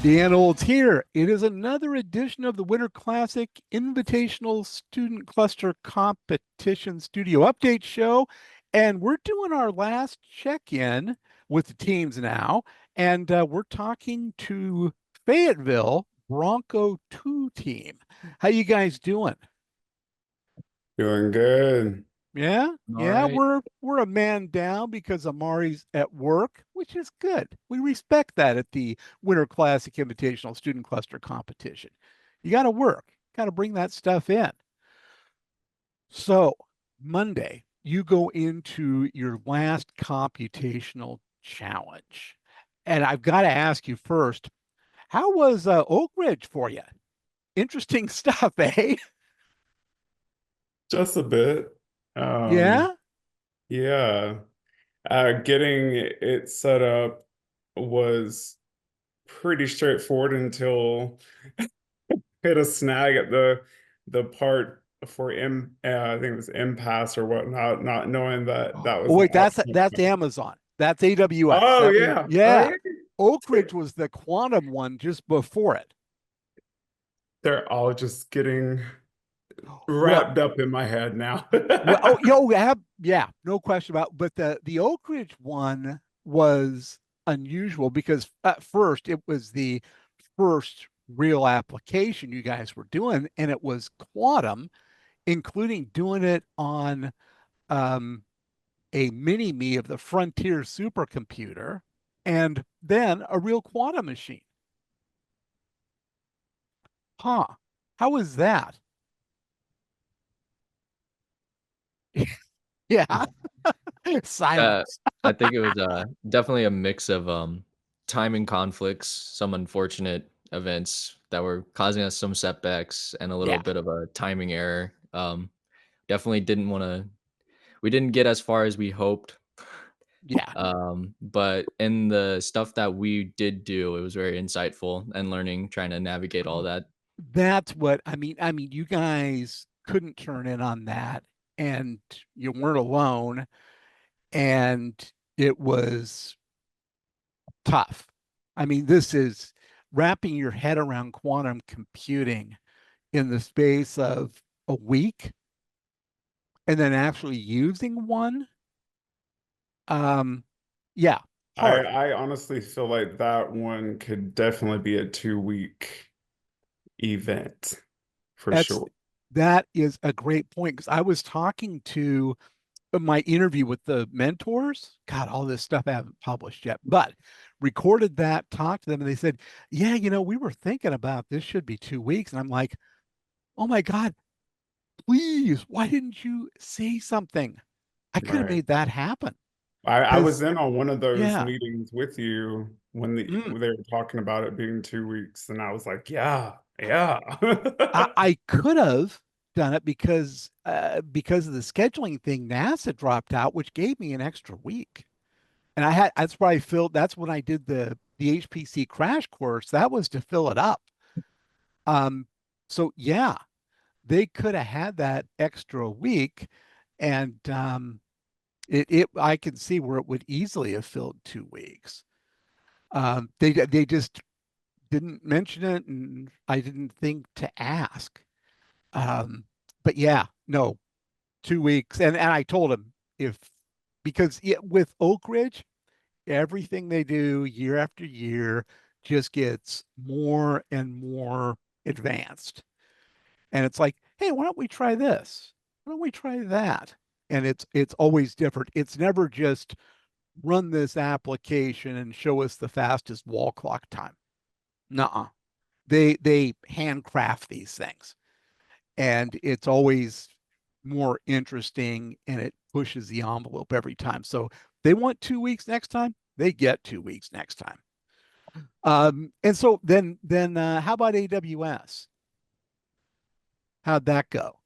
Dan Olds here. It is another edition of the Winter Classic Invitational Student Cluster Competition Studio Update Show. And we're doing our last check-in with the teams now. And we're talking to Fayetteville Bronco 2 team. How you guys doing? Doing good. Yeah, All yeah, right. we're a man down because Amari's at work, which is good. We respect that at the Winter Classic Invitational Student Cluster Competition. You got to work, got to bring that stuff in. So Monday, you go into your last computational challenge, and I've got to ask you first, how was Oak Ridge for you? Interesting stuff, eh? Just a bit. Um, Yeah. yeah. Getting it set up was pretty straightforward until hit a snag at the part for I think it was impasse or whatnot, not knowing that Oh that was an wait, option. that's Amazon. That's AWS. Oh That was yeah. Oh yeah. yeah. Oak Ridge was the quantum one just before it. They're all just getting Well, wrapped up in my head now. yeah, no question about. But the Oak Ridge one was unusual because at first it was the first real application you guys were doing, and it was quantum, including doing it on um, a mini me of the Frontier supercomputer, and then a real quantum machine. Huh? How was that? Yeah, Uh, silence. I think it was definitely a mix of timing conflicts, some unfortunate events that were causing us some setbacks, and a little Yeah, bit of a timing error. Definitely didn't want to. We didn't get as far as we hoped. yeah. But in the stuff that we did do, it was very insightful and learning, trying to navigate all that. That's what I mean. You guys couldn't turn in on that, and you weren't alone, and it was tough. This is wrapping your head around quantum computing in the space of a week and then actually using one. Um, yeah, I hard. I honestly feel like that one could definitely be a 2 week event for That's sure. that is a great point because I was talking to my interview with the mentors. God, all this stuff I haven't published yet, but recorded that, talked to them, and they said, "Yeah, we were thinking about this should be 2 weeks." And I'm like, "Oh my God, please, why didn't you say something? I could have Right. made that happen." I was Because in on one of those yeah, meetings with you mm, when they were talking about it being 2 weeks, and I was like, yeah, yeah. I could have done it because of the scheduling thing. NASA dropped out, which gave me an extra week. And that's why I filled, that's when I did the HPC crash course. That was to fill it up. Um, so yeah, they could have had that extra week, and I can see where it would easily have filled 2 weeks. They just didn't mention it, and I didn't think to ask. Um, but yeah, no, 2 weeks, and I told him if because with Oak Ridge, everything they do year after year just gets more and more advanced. And it's like, hey, why don't we try this? Why don't we try that? And it's always different. It's never just run this application and show us the fastest wall clock time. Nuh-uh. They handcraft these things. And it's always more interesting and it pushes the envelope every time. So they want 2 weeks next time, they get 2 weeks next time. And so then how about AWS? How'd that go?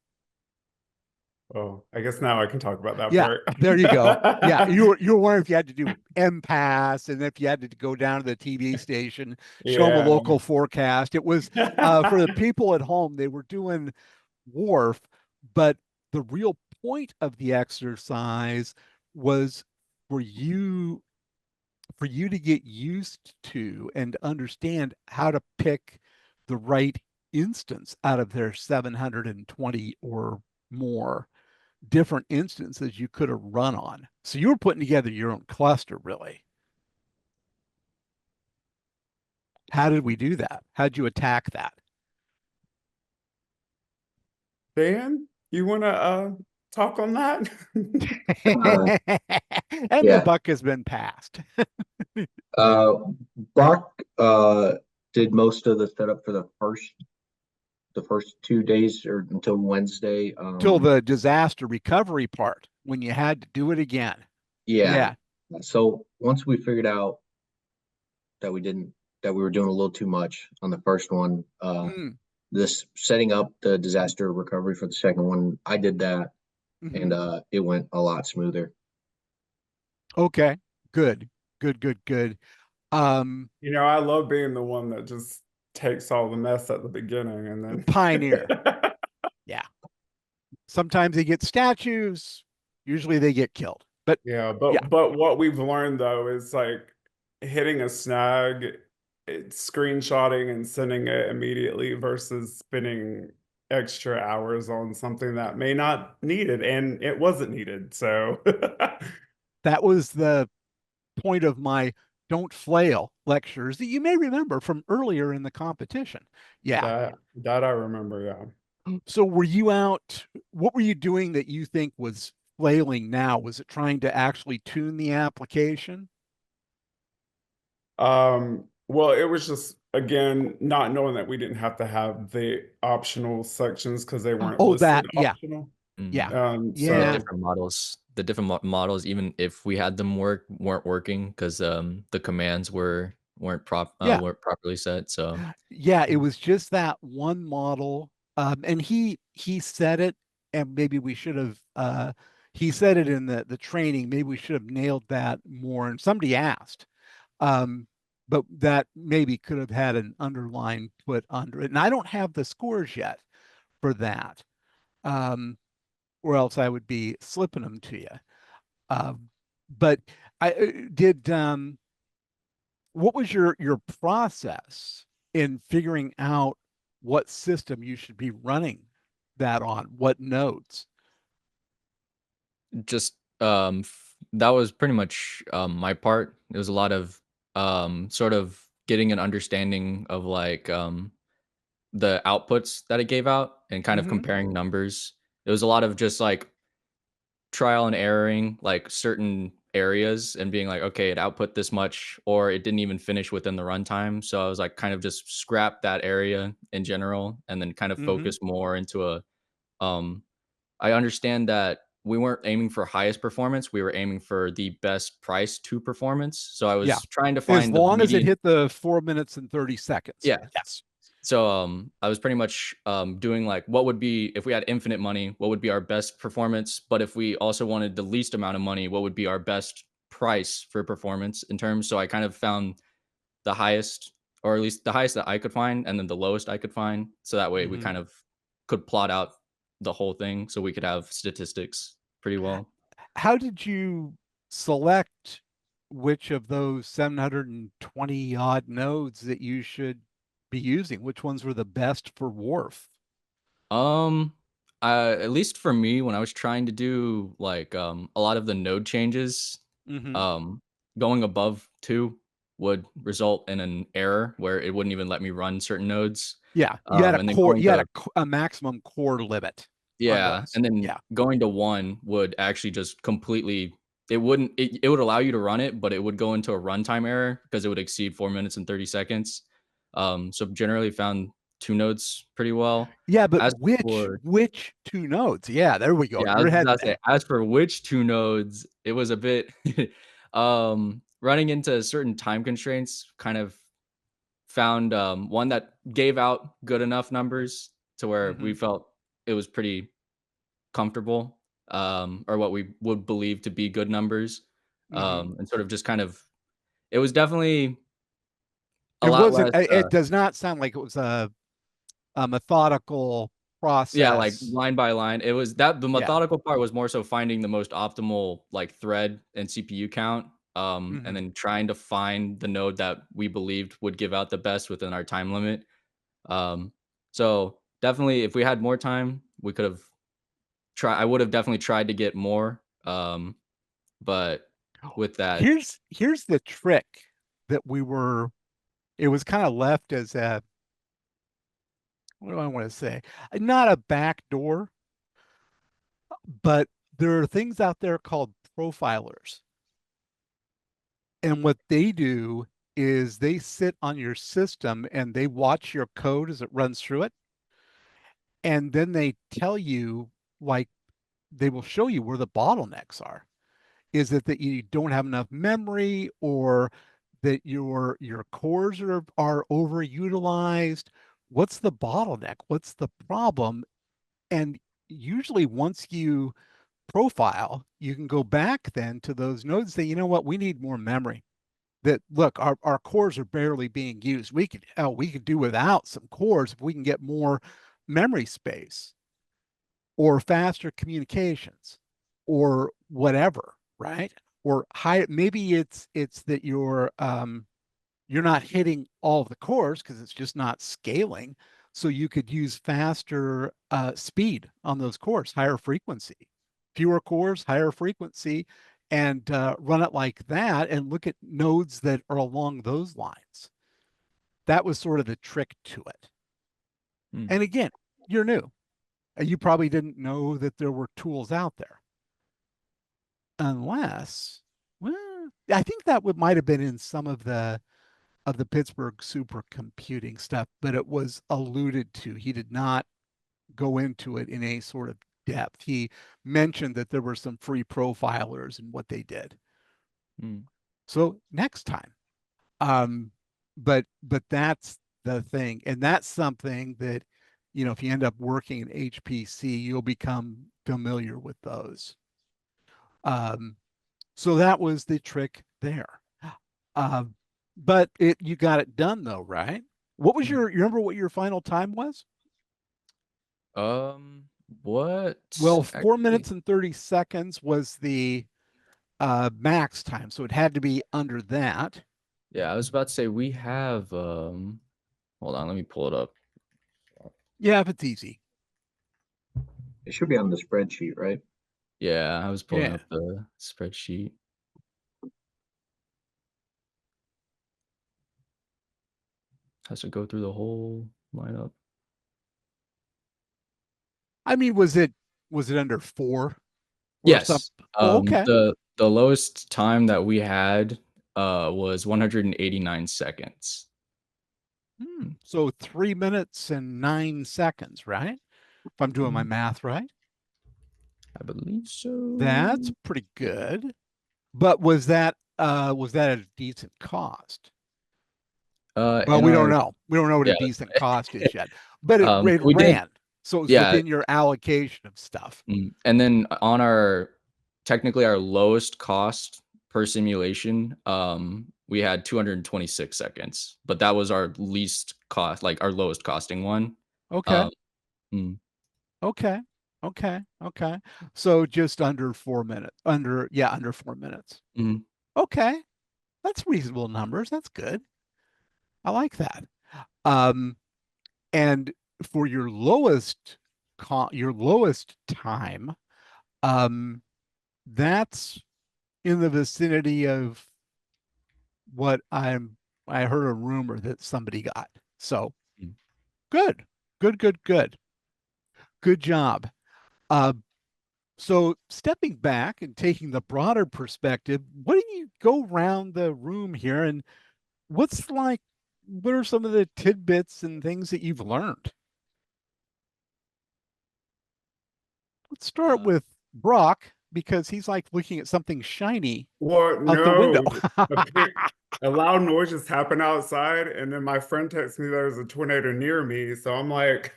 Oh, I guess now I can talk about that Yeah, part. there you go. Yeah, you were wondering if you had to do MPass and if you had to go down to the TV station, show them a Yeah. local forecast. It was for the people at home, they were doing Wharf, but the real point of the exercise was for you for you to get used to and understand how to pick the right instance out of their 720 or more different instances you could have run on. So you were putting together your own cluster, really. How did we do that? How did you attack that? Dan, you want to talk on that? Uh, And the yeah. buck has been passed. Uh, Brock did most of the setup for the first 2 days or until Wednesday. Till the disaster recovery part when you had to do it again. Yeah. Yeah. So once we figured out that we were doing a little too much on the first one, Mm, this setting up the disaster recovery for the second one, I did that, and mhm. it went a lot smoother. Okay. Good. Good, good, good. Um, You know, I love being the one that just takes all the mess at the beginning and Pioneer. then Yeah. Sometimes they get statues, usually they get killed. But yeah, yeah, but what we've learned though is like hitting a snag, screenshotting and sending it immediately versus spending extra hours on something that may not need it, and it wasn't needed. So that was the point of my don't flail lectures that you may remember from earlier in the competition. Yeah. that I remember, yeah. So were you out, what were you doing that you think was flailing now? Was it trying to actually tune the application? Well, it was just again not knowing that we didn't have to have the optional sections because they weren't Oh, that, listed yeah, optional. yeah, The yeah, So different models, models, even if we had them weren't working because the commands yeah, weren't properly set. So yeah. It was just that one model. And he said it, and maybe we should have he said it in the training. Maybe we should have nailed that more. And somebody asked. Um, but that maybe could have had an underline put under it. And I don't have the scores yet for that. Or else I would be slipping them to you. But I did. What was your process in figuring out what system you should be running that on? What nodes? just that was pretty much my part. It was a lot of sort of getting an understanding of like the outputs that it gave out and kind of Mm-hmm. comparing numbers. It was a lot of just like trial and erroring like certain areas and being like, okay, it output this much, or it didn't even finish within the runtime. So I was like, kind of just scrap that area in general, and then kind of Mm-hmm. focus more into a. Um, I understand that we weren't aiming for highest performance; we were aiming for the best price to performance. So I Yeah. was trying to As find the long as it median. hit the 4 minutes and 30 seconds. Yeah, Yes. so, I was pretty much, doing, like, what would be if we had infinite money, what would be our best performance, but if we also wanted the least amount of money, what would be our best price for performance in terms, so I kind of found the highest, or at least the highest that I could find, and then the lowest I could find, so that way we Mm-hmm. kind of could plot out the whole thing so we could have statistics pretty well. How did you select which of those 720 odd nodes that you should be using? Which ones were the best for Wharf? Um, at least for me, when I was trying to do like a lot of the node changes, Mm-hmm. um, going above 2 would result in an error where it wouldn't even let me run certain nodes. Yeah, you had a And then core, going you had to a maximum core limit on yeah, those. and then Yeah. going to 1 would actually just completely it would allow you to run it, but it would go into a runtime error because it would exceed 4 minutes and 30 seconds. So generally found 2 nodes pretty well. Yeah, but As which for which two nodes? Yeah, there we go. Yeah, I You're was heading about to say, there. as for which 2 nodes, it was a bit, running into certain time constraints, kind of found, one that gave out good enough numbers to where we Mm-hmm. felt it was pretty comfortable, or what we would believe to be good numbers, Mm-hmm. and sort of just kind of it was definitely a It lot wasn't, less, it does not sound like it was a methodical yeah, like process. line by line. It was that the Yeah. methodical part was more so finding the most optimal like thread and CPU count. and then trying to find the node that we believed would give out the best within our time limit. So definitely, if we had more time, we could have tried. I would have definitely tried to get more. But with that, Here's the trick that it was kind of left as a, what do I want to say? Not a back door, but there are things out there called profilers. And what they do is they sit on your system and they watch your code as it runs through it. And then they tell you, like, they will show you where the bottlenecks are. Is it that you don't have enough memory, or that your cores are overutilized? What's the bottleneck? What's the problem? And usually once you profile, you can go back then to those nodes and say, you know what, we need more memory. That look, our cores are barely being used. We could do without some cores if we can get more memory space or faster communications or whatever, right? Or high, maybe it's that you're not hitting all of the cores because it's just not scaling. So you could use faster speed on those cores, higher frequency, fewer cores, higher frequency, and run it like that and look at nodes that are along those lines. That was sort of the trick to it. And again, you're new. You probably didn't know that there were tools out there. Unless, well, I think that might have been in some of the Pittsburgh supercomputing stuff, but it was alluded to. He did not go into it in any sort of depth. He mentioned that there were some free profilers and what they did. So next time. But that's the thing. And that's something that, if you end up working in HPC, you'll become familiar with those. So that was the trick there. But you got it done though, right? What was you remember what your final time was? What? Well, 4 minutes and 30 seconds was the max time, so it had to be under that. Yeah, I was about to say we have hold on, let me pull it up. Yeah, if it's easy. It should be on the spreadsheet, right? Yeah, I was pulling up the spreadsheet. Has to go through the whole lineup. I mean, was it under 4? Yes. Okay. The lowest time that we had was 189 seconds. So 3 minutes and 9 seconds, right? If I'm doing my math right. I believe so. That's pretty good. But was that at a decent cost? Well, we don't know. We don't know what a decent cost is yet. But it ran. So it was within your allocation of stuff. And then on technically our lowest cost per simulation, we had 226 seconds, but that was our least cost, like our lowest costing one. Okay. Okay. So just under 4 minutes. Under 4 minutes. Okay. That's reasonable numbers. That's good. I like that. And for your lowest time, that's in the vicinity of what I heard a rumor that somebody got. So good. Good job. So stepping back and taking the broader perspective, what do you go around the room here and what are some of the tidbits and things that you've learned? Let's start with Brock because he's like looking at something shiny out the window. A loud noise just happened outside, and then my friend texted me there's a tornado near me. So I'm like,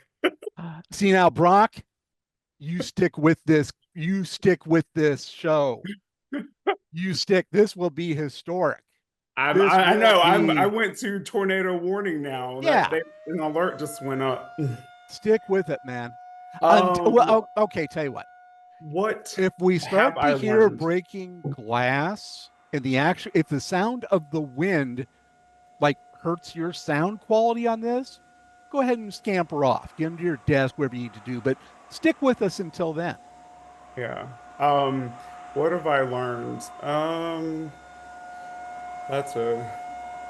see now, Brock, you stick with this. You stick with this show. This will be historic. I know. I went to tornado warning now. Yeah. An alert just went up. Stick with it, man. Well, okay, tell you what. What if we start to hear breaking glass And the actual, if the sound of the wind like hurts your sound quality on this, go ahead and scamper off. Get into your desk, whatever you need to do, but stick with us until then. Yeah. Um, what have I learned? That's a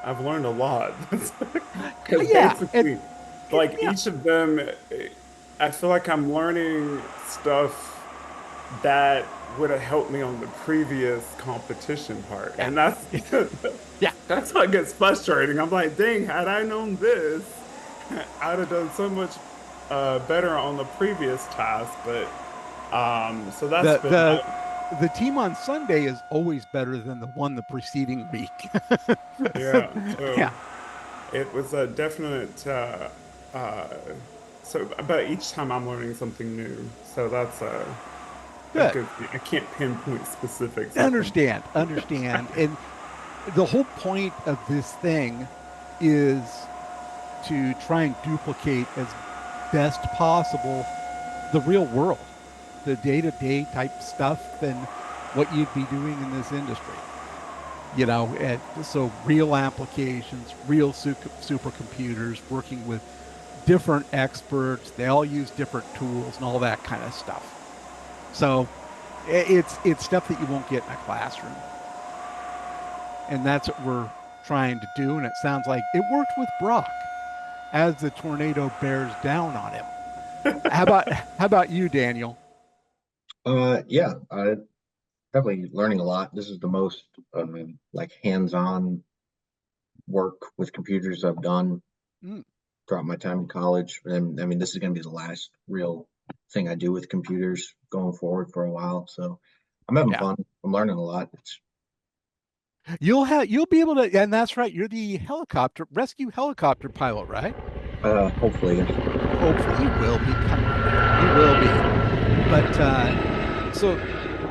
I've learned a lot. Because Yeah, and basically, like yeah, each of them, I feel like I'm learning stuff that would have helped me on the previous competition part. yeah, And that's yeah. that's what gets frustrating. I'm like, dang, had I known this, I'd have done so much better on the previous task. But so that's The been the the team on Sunday is always better than the one the preceding week. yeah. Yeah, So it was a definite uh so but each time I'm learning something new. So that's a good. good thing. I can't pinpoint specifics at the Understand, understand. And the whole point of this thing is to try and duplicate as best possible the real world, the day-to-day type stuff and what you'd be doing in this industry. So real applications, real supercomputers, working with different experts. They all use different tools and all that kind of stuff. So it's stuff that you won't get in a classroom, and that's what we're trying to do. And it sounds like it worked with Brock as the tornado bears down on him. How about you, Daniel? Yeah, definitely learning a lot. This is the most like hands-on work with computers I've done Mm, throughout my time in college. And I mean, this is going to be the last real thing I do with computers going forward for a while. So I'm having yeah, fun. I'm learning a lot. It's you'll be able to, and that's right. You're the helicopter rescue helicopter pilot, right? hopefully, yes. Hopefully, you will be. Come on, man, you will be. But so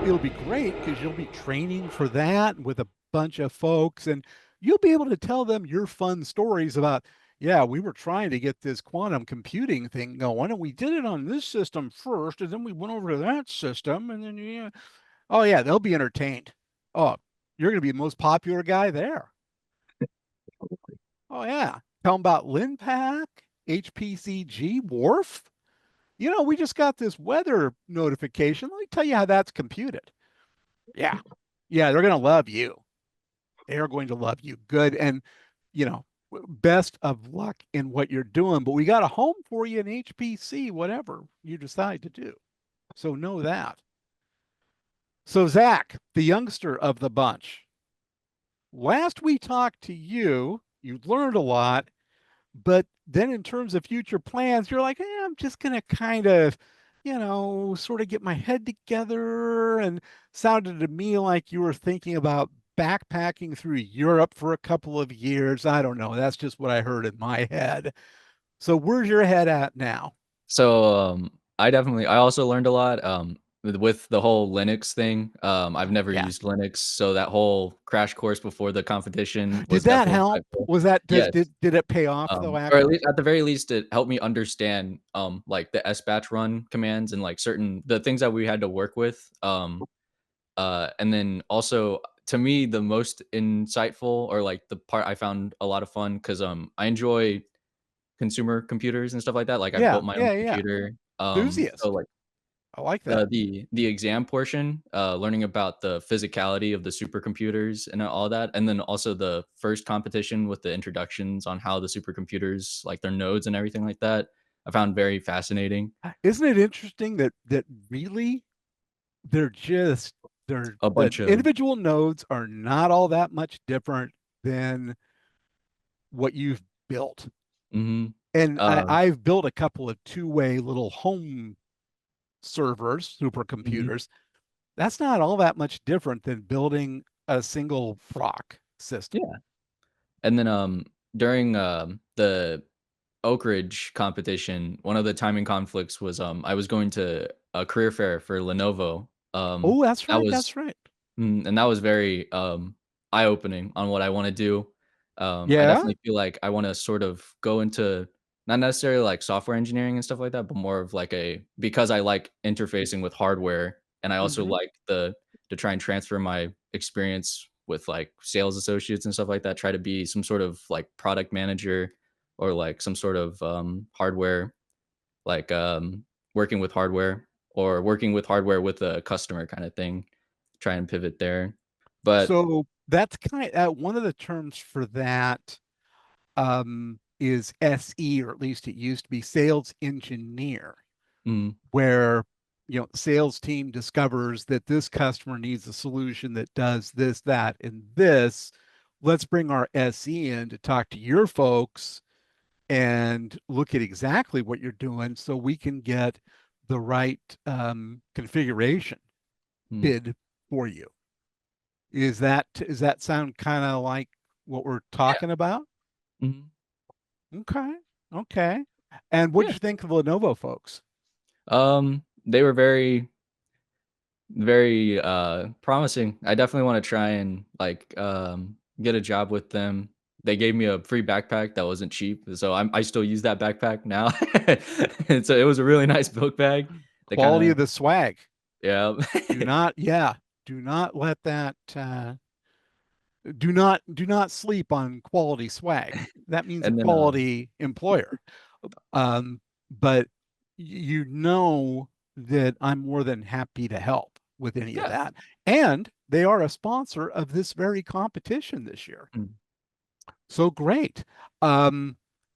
it'll be great because you'll be training for that with a bunch of folks, and you'll be able to tell them your fun stories about, yeah, we were trying to get this quantum computing thing going, and we did it on this system first, and then we went over to that system, and then yeah, oh yeah, they'll be entertained. Oh, you're going to be the most popular guy there. Oh yeah, tell them about LinPack, HPCG, Wharf. We just got this weather notification. Let me tell you how that's computed. Yeah. Yeah, they're going to love you. They're going to love you. Good. And, best of luck in what you're doing. But we got a home for you in HPC, whatever you decide to do. So know that. So, Zach, the youngster of the bunch, last we talked to you, you learned a lot. But then in terms of future plans, you're like, I'm just going to kind of, sort of get my head together. And sounded to me like you were thinking about backpacking through Europe for a couple of years. I don't know. That's just what I heard in my head. So where's your head at now? So I also learned a lot with the whole Linux thing. I've never Yeah. used Linux, so that whole crash course before the competition Did was that definitely help? insightful. Was that Yes. did it pay off though Or at after? least at the very least, it helped me understand like the SBatch run commands and like certain the things that we had to work with. And then also to me, the most insightful or like the part I found a lot of fun because I enjoy consumer computers and stuff like that. Like I've Yeah, built my own yeah, yeah. computer. So Enthusiast. like I like that. the exam portion, learning about the physicality of the supercomputers and all that, and then also the first competition with the introductions on how the supercomputers, like their nodes and everything like that, I found very fascinating. Isn't it interesting that really they're just A the bunch of individual nodes are not all that much different than what you've built. mhm, And um, I've built a couple of two-way little home servers, mhm, supercomputers. That's not all that much different than building a single proc system. yeah, and then during the Oak Ridge competition, one of the timing conflicts was I was going to a career fair for Lenovo. Oh, that's That right. was That's right. And that was very, eye-opening on what I wanna do. I Yeah. definitely feel like I wanna sort of go into not necessarily, like, software engineering and stuff like that, but more of like because I like interfacing with hardware, and I also Hmm. like to try and transfer my experience with like sales associates and stuff like that, try to be some sort of like product manager or like some sort of hardware, like working with hardware or working with hardware with a customer kind of thing, try and pivot there. But So that's kind of one of the terms for that is SE, or at least it used to be sales engineer, mm, where sales team discovers that this customer needs a solution that does this, that, and this. Let's bring our SE in to talk to your folks and look at exactly what you're doing so we can get the right configuration mm, bid for you. Does that sound kind of like what we're yeah. talking about? Mhm. Okay. Okay. And what Yeah. did you think of the Lenovo folks? They were very, very promising. I definitely want to try and like get a job with them. They gave me a free backpack that wasn't cheap, so I still use that backpack now. And so it was a really nice book bag. They kind Quality of of the swag. yeah. Do not let that do not sleep on quality swag. That means a And then quality employer. But that I'm more than happy to help with any of yeah. that. And they are a sponsor of this very competition this year. Mm. So great.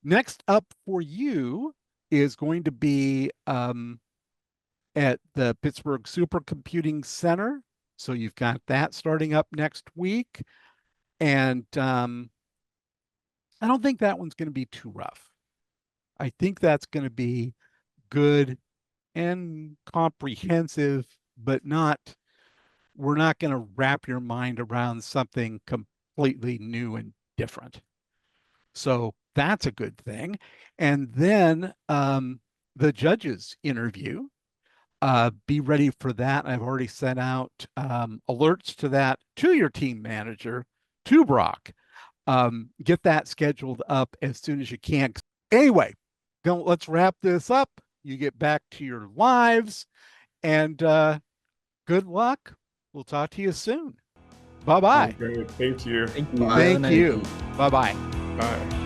Next up for you is going to be at the Pittsburgh Supercomputing Center. So you've got that starting up next week. And I don't think that one's going to be too rough. I think that's going to be good and comprehensive, but we're not going to wrap your mind around something completely new and different. So that's a good thing. And then the judges interview, be ready for that. I've already sent out alerts to that to your team manager, to Brock. Get that scheduled up as soon as you can. Anyway, let's wrap this up. You get back to your lives, and good luck. We'll talk to you soon. Bye bye. Great. Thank you. Thank you. Bye. Have a Thank nice you. Bye bye. Bye.